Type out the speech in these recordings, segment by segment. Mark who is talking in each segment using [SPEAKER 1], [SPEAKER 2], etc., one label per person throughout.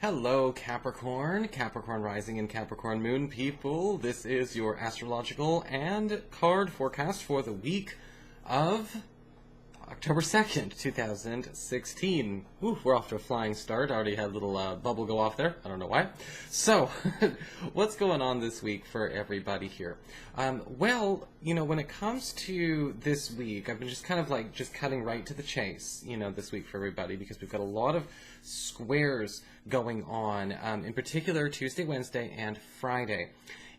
[SPEAKER 1] Hello, Capricorn, Capricorn Rising and Capricorn Moon people. This is your astrological and card forecast for the week of October 2nd, 2016. Ooh, we're off to a flying start. I already had a little bubble go off there. I don't know why. So, what's going on this week for everybody here? Well, when it comes to this week, I've been just cutting right to the chase, this week for everybody, because we've got a lot of squares going on, in particular Tuesday, Wednesday, and Friday.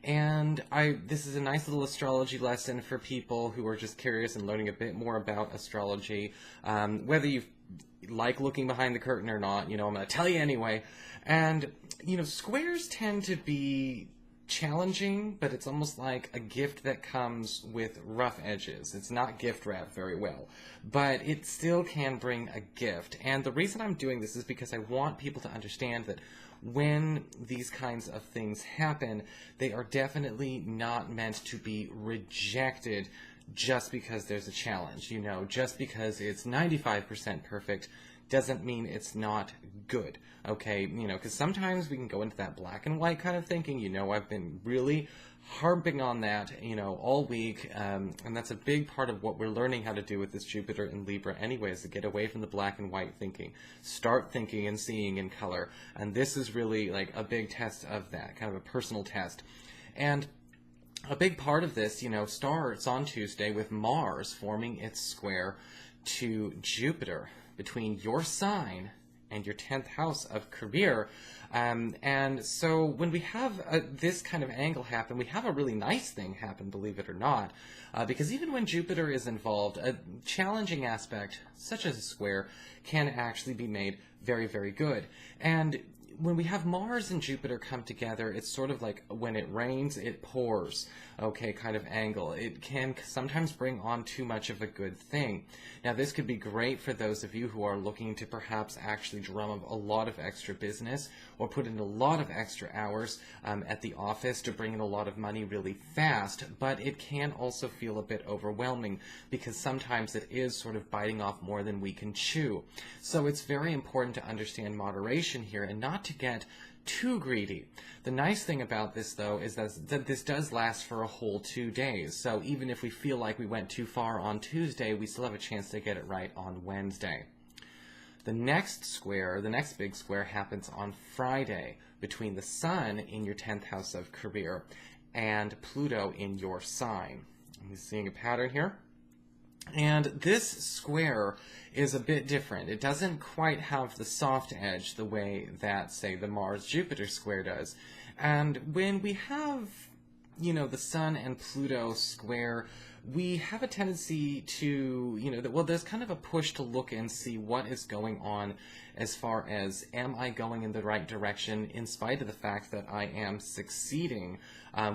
[SPEAKER 1] And this is a nice little astrology lesson for people who are just curious and learning a bit more about astrology. Whether you like looking behind the curtain or not, I'm going to tell you anyway. And, squares tend to be challenging, but it's almost like a gift that comes with rough edges. It's not gift wrapped very well, but it still can bring a gift. And the reason I'm doing this is because I want people to understand that when these kinds of things happen, they are definitely not meant to be rejected just because there's a challenge. Just because it's 95% perfect doesn't mean it's not good, okay? Because sometimes we can go into that black and white kind of thinking. I've been really harping on that, all week, and that's a big part of what we're learning how to do with this Jupiter in Libra anyway, is to get away from the black and white thinking. Start thinking and seeing in color, and this is really like a big test of that, kind of a personal test. And a big part of this, starts on Tuesday with Mars forming its square to Jupiter between your sign and your 10th house of career. And so when we have this kind of angle happen, we have a really nice thing happen, believe it or not, because even when Jupiter is involved, a challenging aspect, such as a square, can actually be made very, very good. And when we have Mars and Jupiter come together, it's sort of like when it rains, it pours, okay, kind of angle. It can sometimes bring on too much of a good thing. Now, this could be great for those of you who are looking to perhaps actually drum up a lot of extra business or put in a lot of extra hours at the office to bring in a lot of money really fast, but it can also feel a bit overwhelming because sometimes it is sort of biting off more than we can chew. So it's very important to understand moderation here and not to get too greedy. The nice thing about this, though, is that this does last for a whole 2 days. So even if we feel like we went too far on Tuesday, we still have a chance to get it right on Wednesday. The next big square, happens on Friday between the Sun in your 10th house of career and Pluto in your sign. I'm seeing a pattern here. And this square is a bit different. It doesn't quite have the soft edge the way that, say, the Mars-Jupiter square does. And when we have, the Sun and Pluto square, we have a tendency to, there's kind of a push to look and see what is going on as far as, am I going in the right direction in spite of the fact that I am succeeding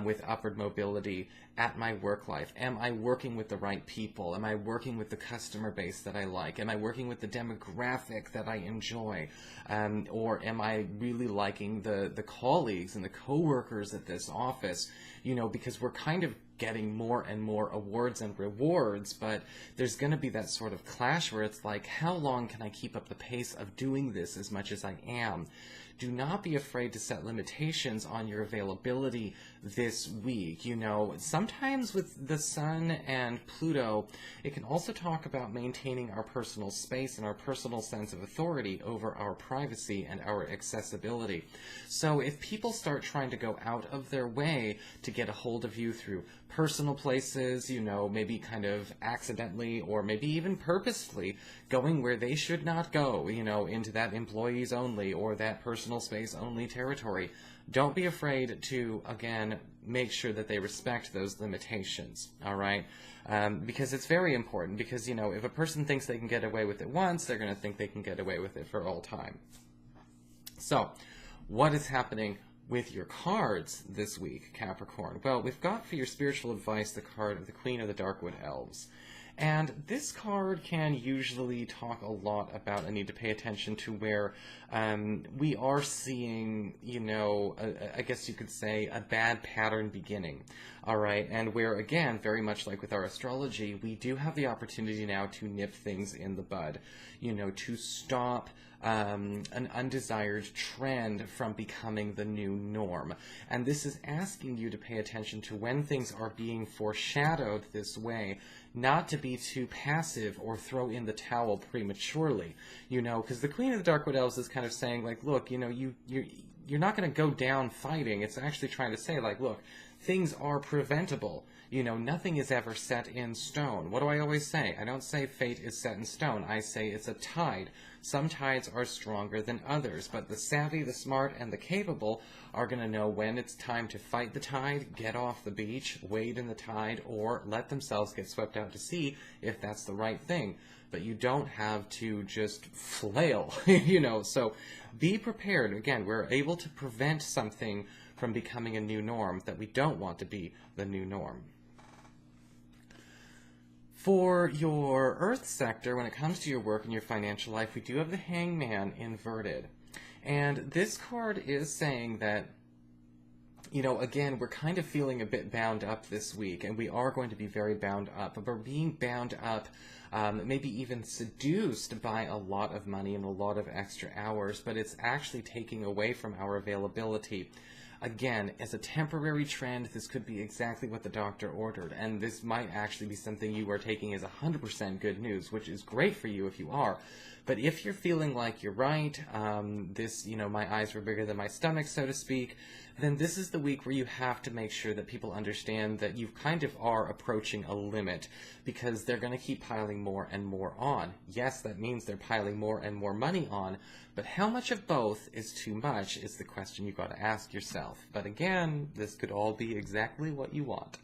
[SPEAKER 1] with upward mobility at my work life? Am I working with the right people? Am I working with the customer base that I like? Am I working with the demographic that I enjoy? Or am I really liking the colleagues and the coworkers at this office? Because we're kind of getting more and more awards and rewards, but there's going to be that sort of clash where it's like, how long can I keep up the pace of doing this as much as I am? Do not be afraid to set limitations on your availability this week. Sometimes with the Sun and Pluto, it can also talk about maintaining our personal space and our personal sense of authority over our privacy and our accessibility. So if people start trying to go out of their way to get a hold of you through personal places, maybe kind of accidentally or maybe even purposefully going where they should not go, into that employees only or that personal space only territory, don't be afraid to, again, make sure that they respect those limitations, all right? Because it's very important, because, if a person thinks they can get away with it once, they're going to think they can get away with it for all time. So, what is happening with your cards this week, Capricorn? Well, we've got for your spiritual advice the card of the Queen of the Darkwood Elves. And this card can usually talk a lot about a need to pay attention to where we are seeing, I guess you could say, a bad pattern beginning. All right, and where, again, very much like with our astrology, we do have the opportunity now to nip things in the bud, to stop an undesired trend from becoming the new norm. And this is asking you to pay attention to when things are being foreshadowed this way, not to be too passive or throw in the towel prematurely, because the Queen of the Darkwood Elves is kind of saying, like, look, you're not going to go down fighting. It's actually trying to say, like, look, things are preventable. Nothing is ever set in stone. What do I always say? I don't say fate is set in stone. I say it's a tide. Some tides are stronger than others, but the savvy, the smart, and the capable are going to know when it's time to fight the tide, get off the beach, wade in the tide, or let themselves get swept out to sea if that's the right thing. But you don't have to just flail, so be prepared. Again, we're able to prevent something from becoming a new norm that we don't want to be the new norm. For your Earth sector, when it comes to your work and your financial life, we do have the Hangman inverted. And this card is saying that, again, we're kind of feeling a bit bound up this week, and we are going to be very bound up. But we're being bound up, maybe even seduced by a lot of money and a lot of extra hours, but it's actually taking away from our availability. Again, as a temporary trend, this could be exactly what the doctor ordered, and this might actually be something you are taking as 100% good news, which is great for you if you are. But if you're feeling like you're right, my eyes were bigger than my stomach, so to speak, then this is the week where you have to make sure that people understand that you kind of are approaching a limit, because they're going to keep piling more and more on. Yes, that means they're piling more and more money on, but how much of both is too much is the question you've got to ask yourself. But again, this could all be exactly what you want.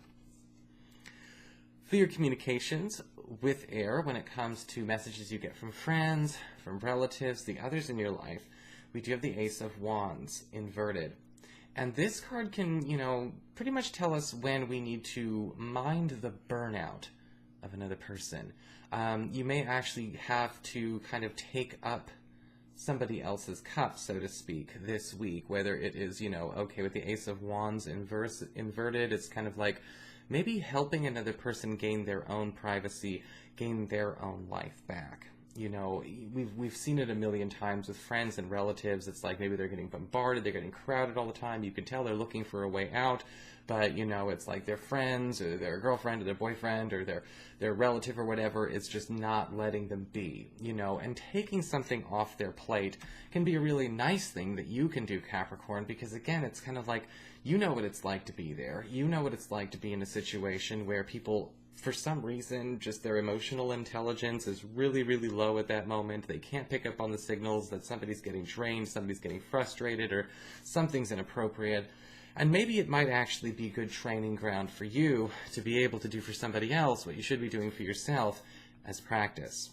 [SPEAKER 1] For your communications with air, when it comes to messages you get from friends, from relatives, the others in your life, we do have the Ace of Wands inverted. And this card can, pretty much tell us when we need to mind the burnout of another person. You may actually have to kind of take up somebody else's cup, so to speak, this week, whether it is, okay, with the Ace of Wands inverted, it's kind of like maybe helping another person gain their own privacy, gain their own life back. We've seen it a million times with friends and relatives. It's like maybe they're getting bombarded, they're getting crowded all the time. You can tell they're looking for a way out, but it's like their friends or their girlfriend or their boyfriend or their relative or whatever is just not letting them be, and taking something off their plate can be a really nice thing that you can do, Capricorn, because again, it's kind of like, what it's like to be there. What it's like to be in a situation where people, for some reason, just their emotional intelligence is really, really low at that moment. They can't pick up on the signals that somebody's getting drained, somebody's getting frustrated, or something's inappropriate. And maybe it might actually be good training ground for you to be able to do for somebody else what you should be doing for yourself as practice.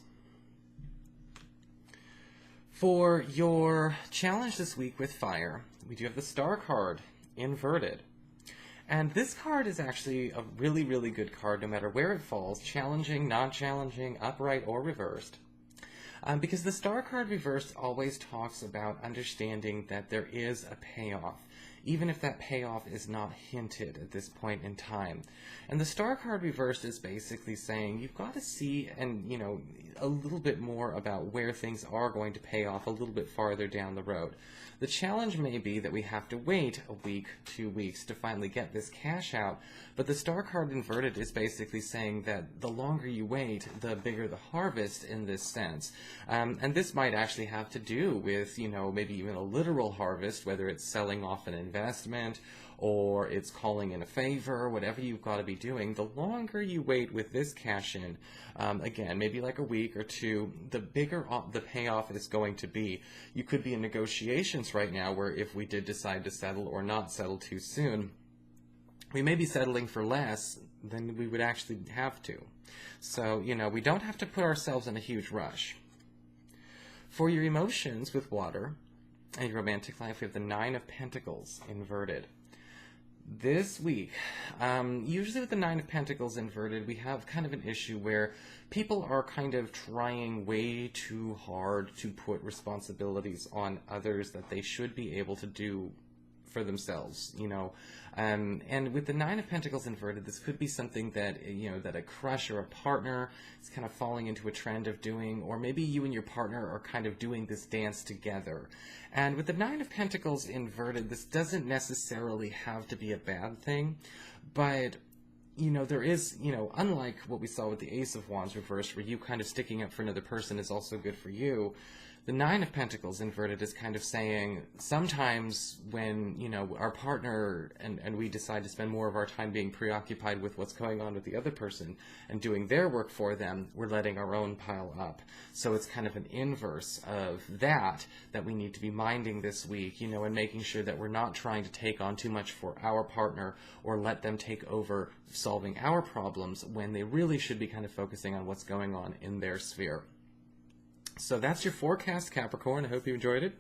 [SPEAKER 1] For your challenge this week with fire, we do have the Star card inverted. And this card is actually a really, really good card no matter where it falls, challenging, non-challenging, upright, or reversed. Because the Star card reversed always talks about understanding that there is a payoff, even if that payoff is not hinted at this point in time. And the Star card reversed is basically saying you've got to see and, a little bit more about where things are going to pay off a little bit farther down the road. The challenge may be that we have to wait a week, 2 weeks to finally get this cash out, but the Star card inverted is basically saying that the longer you wait, the bigger the harvest in this sense. And this might actually have to do with, maybe even a literal harvest, whether it's selling off an investment or it's calling in a favor, whatever you've got to be doing. The longer you wait with this cash in, again, maybe like a week or two, the bigger the payoff is going to be. You could be in negotiations right now where if we did decide to settle or not settle too soon, we may be settling for less than we would actually have to. So, we don't have to put ourselves in a huge rush. For your emotions with water and your romantic life, we have the Nine of Pentacles inverted. This week, usually with the Nine of Pentacles inverted, we have kind of an issue where people are kind of trying way too hard to put responsibilities on others that they should be able to do for themselves, you know. And with the Nine of Pentacles inverted, this could be something that, you know, that a crush or a partner is kind of falling into a trend of doing, or maybe you and your partner are kind of doing this dance together. And with the Nine of Pentacles inverted, this doesn't necessarily have to be a bad thing, but you know, there is, you know, unlike what we saw with the Ace of Wands reversed, where you kind of sticking up for another person is also good for you, the Nine of Pentacles inverted is kind of saying sometimes when, you know, our partner and we decide to spend more of our time being preoccupied with what's going on with the other person and doing their work for them, we're letting our own pile up. So it's kind of an inverse of that we need to be minding this week, you know, and making sure that we're not trying to take on too much for our partner or let them take over solving our problems when they really should be kind of focusing on what's going on in their sphere. So that's your forecast, Capricorn. I hope you enjoyed it.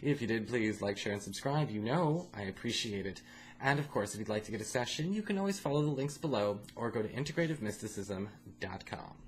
[SPEAKER 1] If you did, please like, share, and subscribe. You know I appreciate it. And of course, if you'd like to get a session, you can always follow the links below or go to integrativemysticism.com.